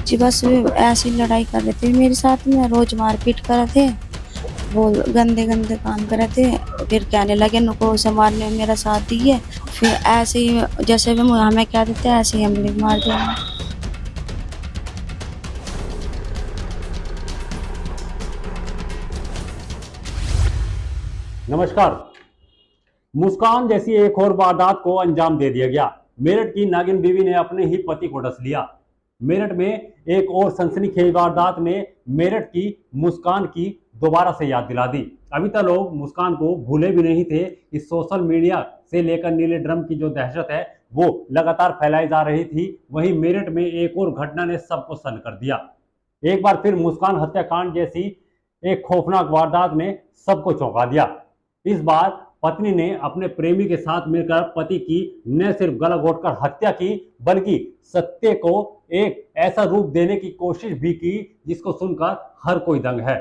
जी बस ऐसी लड़ाई कर रहे थे मेरे साथ में, रोज मारपीट कर रहे थे, वो गंदे गंदे काम कर रहे थे। फिर कहने लगे नुको से मारने में मेरा साथ दिए। फिर ऐसे ही जैसे भी हमें क्या देते हैं ऐसे ही हम भी मार देंगे। नमस्कार। मुस्कान जैसी एक और वारदात को अंजाम दे दिया गया। मेरठ की नागिन बीवी ने अपने ही पति को डस लिया। मेरठ में एक और सनसनीखेज वारदात ने मेरठ की मुस्कान की दोबारा से याद दिला दी। अभी तक लोग मुस्कान को भूले भी नहीं थे कि सोशल मीडिया से लेकर नीले ड्रम की जो दहशत है वो लगातार फैलाई जा रही थी। वहीं मेरठ में एक और घटना ने सबको सन्न कर दिया। एक बार फिर मुस्कान हत्याकांड जैसी एक खौफनाक वारदात ने सबको चौंका दिया। इस बार पत्नी ने अपने प्रेमी के साथ मिलकर पति की न सिर्फ गला घोटकर हत्या की, बल्कि सत्य को एक ऐसा रूप देने की कोशिश भी की जिसको सुनकर हर कोई दंग है।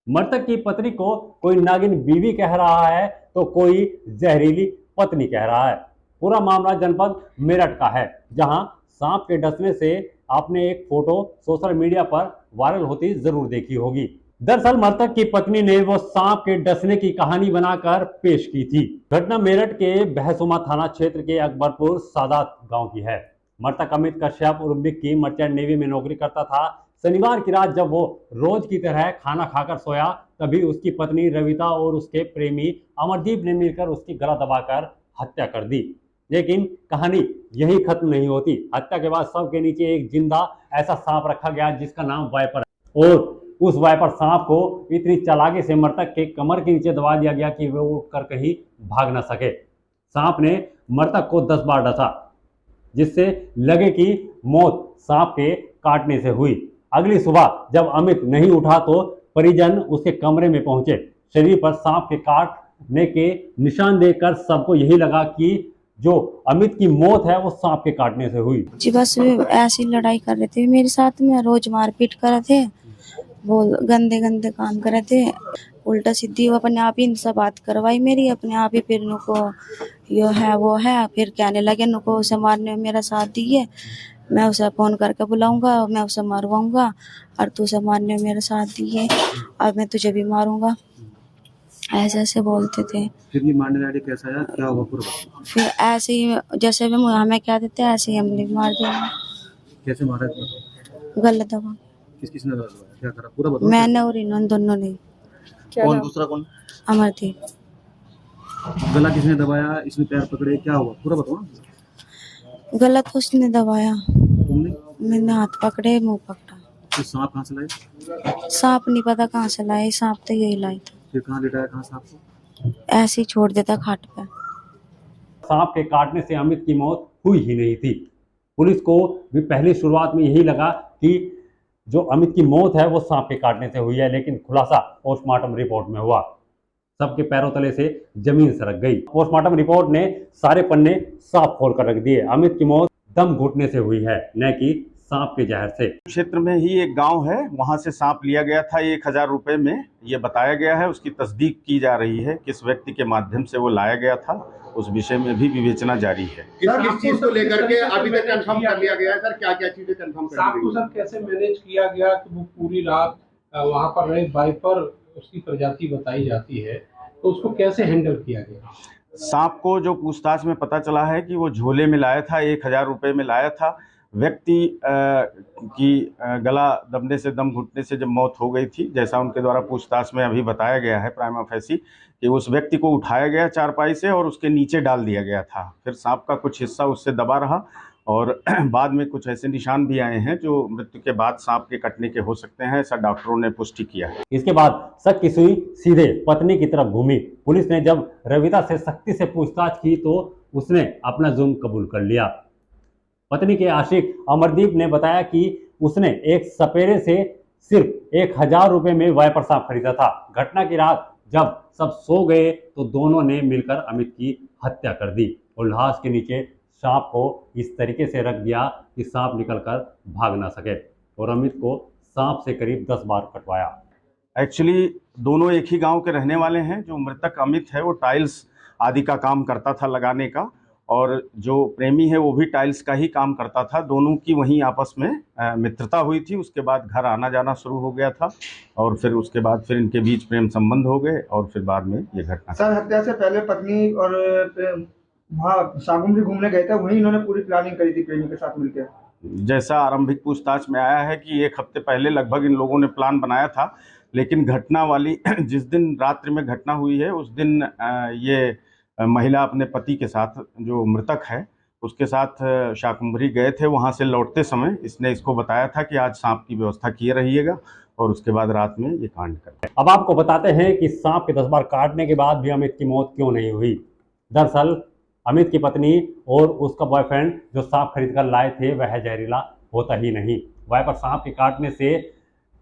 मृतक की पत्नी को कोई नागिन बीवी कह रहा है तो कोई जहरीली पत्नी कह रहा है। पूरा मामला जनपद मेरठ का है, जहां सांप के डसने से आपने एक फोटो सोशल मीडिया पर वायरल होती जरूर देखी होगी। दरअसल मृतक की पत्नी ने वो सांप के डसने की कहानी बनाकर पेश की थी। घटना मेरठ के बहसुमा थाना क्षेत्र के अकबरपुर सादात गांव की है। मृतक अमित कश्यप उर्फ विक्की मर्चेंट नेवी में नौकरी करता था। शनिवार की रात जब वो रोज की तरह खाना खाकर सोया, तभी उसकी पत्नी रविता और उसके प्रेमी अमरदीप ने मिलकर उसकी गला दबाकर हत्या कर दी। लेकिन कहानी यही खत्म नहीं होती। हत्या के बाद शव के नीचे एक जिंदा ऐसा सांप रखा गया जिसका नाम वाइपर है, और उस वाइपर सांप को इतनी चालाकी से मृतक के कमर के नीचे दबा दिया गया कि वो उठकर कहीं भाग न सके। सांप ने मृतक को 10 बार डसा, जिससे लगे कि मौत सांप के काटने से हुई। अगली सुबह जब अमित नहीं उठा तो परिजन उसके कमरे में पहुंचे। शरीर पर सांप के काटने के निशान देखकर सबको यही लगा कि जो अमित की मौत है वो सांप के काटने से हुई। जी बस ऐसी लड़ाई कर रहे थे मेरे साथ में, रोज मारपीट कर रहे थे, वो गंदे गंदे काम कर रहे थे। उल्टा सीधी वो अपने आप ही इनसे बात करवाई मेरी, अपने आप ही। फिर नुको यो है वो है, फिर कहने लगे नुको उसे मारने में मेरा साथ दिए, मैं उसे फोन करके बुलाऊंगा, मैं उसे मारवाऊंगा, और तू उसे मारने में मेरा साथ दिए, अब मैं तुझे भी मारूंगा, ऐसे ऐसे बोलते थे। फिर ये मारने वाले कैसा आया, क्या हुआ पूरा? फिर ऐसे ही जैसे भी हमें क्या देते हैं ऐसे ही हम भी मार देंगे। कैसे मारा? गलत दबा किस किसने दबाया, क्या करा पूरा बताओ। मैंने और इन दोनों ने। कौन दूसरा कौन? अमरदीप। गला किसने दबाया, इसने पैर पकड़े, क्या हुआ पूरा बताओ ना। गलत उसने दबाया, तुमने? मैंने हाथ पकड़े, मुंह पकड़ा। तो सांप कहाँ से लाए? सांप नहीं पता कहाँ से लाए, सांप तो यही लाई था। फिर कहाँ लेटाया, कहाँ सांप को? ऐसे ही छोड़ देता खाट पे। सांप के काटने से अमित की मौत हुई ही नहीं थी। पुलिस को भी पहली शुरुआत में यही लगा कि जो अमित की मौत है वो सांप के काटने से हुई है, लेकिन खुलासा पोस्टमार्टम रिपोर्ट में हुआ। सबके पैरों तले से जमीन सरक गई। पोस्टमार्टम रिपोर्ट ने सारे पन्ने साफ खोल कर रख दिए। अमित की मौत दम घुटने से हुई है, न कि सांप के जहर से। क्षेत्र में ही एक गांव है, वहां से सांप लिया गया था 1000 रुपए में, ये बताया गया है। उसकी तस्दीक की जा रही है, किस व्यक्ति के माध्यम से वो लाया गया था, उस विषय में भी विवेचना जारी है। किस चीज को लेकर के अभी तक कंफर्म कर लिया गया है सर? क्या क्या चीजें कंफर्म कर सांप को सर कैसे मैनेज किया गया कि वो पूरी रात वहां पर रहे? वाइपर उसकी प्रजाति बताई जाती है, तो उसको कैसे हैंडल किया गया? सांप को जो पूछताछ में पता चला है कि वो झोले में लाया था, 1000 रुपए में लाया था। व्यक्ति की गला दबने से, दम घुटने से जब मौत हो गई थी, जैसा उनके द्वारा पूछताछ में अभी बताया गया है प्राइमा फेसी, कि उस व्यक्ति को उठाया गया चारपाई से और उसके नीचे डाल दिया गया था। फिर सांप का कुछ हिस्सा उससे दबा रहा और बाद में कुछ ऐसे निशान भी आए हैं जो मृत्यु के बाद सांप के कटने के हो सकते हैं, ऐसा डॉक्टरों ने पुष्टि किया है। इसके बाद शक की सुई सीधे पत्नी की तरफ घूमी। पुलिस ने जब रविता से सख्ती से पूछताछ की तो उसने अपना जुर्म कबूल कर लिया। पत्नी के आशिक अमरदीप ने बताया कि उसने एक सपेरे से सिर्फ 1000 रुपए में वाइपर सांप खरीदा था। घटना की रात जब सब सो गए तो दोनों ने मिलकर अमित की हत्या कर दी और लाश के नीचे सांप को इस तरीके से रख दिया कि सांप निकलकर भाग ना सके, और अमित को सांप से करीब 10 बार कटवाया। एक्चुअली दोनों एक ही गांव के रहने वाले हैं। जो मृतक अमित है वो टाइल्स आदि का काम करता था लगाने का, और जो प्रेमी है वो भी टाइल्स का ही काम करता था। दोनों की वहीं आपस में मित्रता हुई थी। उसके बाद घर आना जाना शुरू हो गया था और फिर उसके बाद फिर इनके बीच प्रेम संबंध हो गए और फिर बाद में ये घटना। सर, हत्या से पहले पत्नी और वहाँ सागुमरी घूमने गए थे, वहीं इन्होंने पूरी प्लानिंग करी थी प्रेमी के साथ मिलकर। जैसा आरंभिक पूछताछ में आया है कि 1 हफ्ते पहले लगभग इन लोगों ने प्लान बनाया था, लेकिन घटना वाली जिस दिन रात्रि में घटना हुई है उस दिन ये महिला अपने पति के साथ, जो मृतक है, उसके साथ शाकुंभरी गए थे। वहाँ से लौटते समय इसने इसको बताया था कि आज सांप की व्यवस्था किए रहिएगा और उसके बाद रात में ये कांड करते। अब आपको बताते हैं कि सांप के 10 बार काटने के बाद भी अमित की मौत क्यों नहीं हुई। दरअसल अमित की पत्नी और उसका बॉयफ्रेंड जो सांप खरीद कर लाए थे वह जहरीला होता ही नहीं। वाइपर सांप के काटने से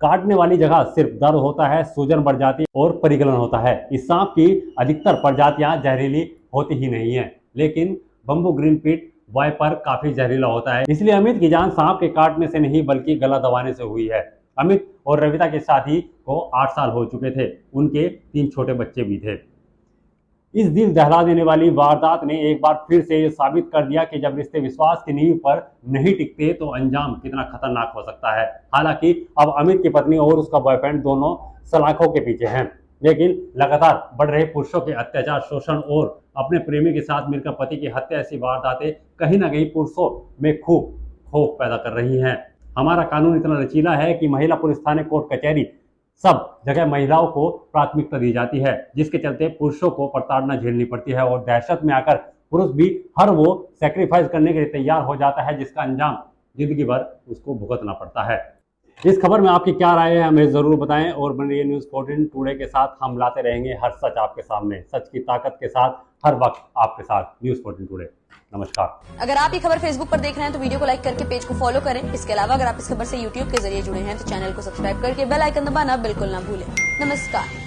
काटने वाली जगह सिर्फ दर्द होता है, सूजन बढ़ जाती है और परिगलन होता है। इस सांप की अधिकतर प्रजातियां जहरीली होती ही नहीं है, लेकिन बम्बू ग्रीन पिट वाइपर काफी जहरीला होता है। इसलिए अमित की जान सांप के काटने से नहीं बल्कि गला दबाने से हुई है। अमित और रविता के शादी को 8 साल हो चुके थे। उनके 3 छोटे बच्चे भी थे। इस दिल दहला देने वाली वारदात ने एक बार फिर से ये साबित कर दिया कि जब रिश्ते विश्वास की नींव पर नहीं टिकते तो अंजाम कितना खतरनाक हो सकता है। हालांकि अब अमित की पत्नी और उसका बॉयफ्रेंड दोनों सलाखों के पीछे हैं, लेकिन लगातार बढ़ रहे पुरुषों के अत्याचार, शोषण और अपने प्रेमी के साथ मिलकर पति की हत्या ऐसी वारदातें कहीं ना कहीं पुरुषों में खूब खौफ पैदा कर रही हैं। हमारा कानून इतना लचीला है कि महिला पुलिस थाने, कोर्ट कचहरी सब जगह महिलाओं को प्राथमिकता दी जाती है, जिसके चलते पुरुषों को प्रताड़ना झेलनी पड़ती है और दहशत में आकर पुरुष भी हर वो सैक्रिफाइस करने के लिए तैयार हो जाता है जिसका अंजाम जिंदगी भर उसको भुगतना पड़ता है। इस खबर में आपकी क्या राय है हमें जरूर बताएं और बने रहिए न्यूज़ 14 टुडे के साथ। हम लाते रहेंगे हर सच आपके सामने, सच की ताकत के साथ, हर वक्त आपके साथ। News 14 today. नमस्कार। अगर आप ये खबर फेसबुक पर देख रहे हैं तो वीडियो को लाइक करके पेज को फॉलो करें। इसके अलावा अगर आप इस खबर से यूट्यूब के जरिए जुड़े हैं तो चैनल को सब्सक्राइब करके बेल आइकन दबाना बिल्कुल ना भूलें। नमस्कार।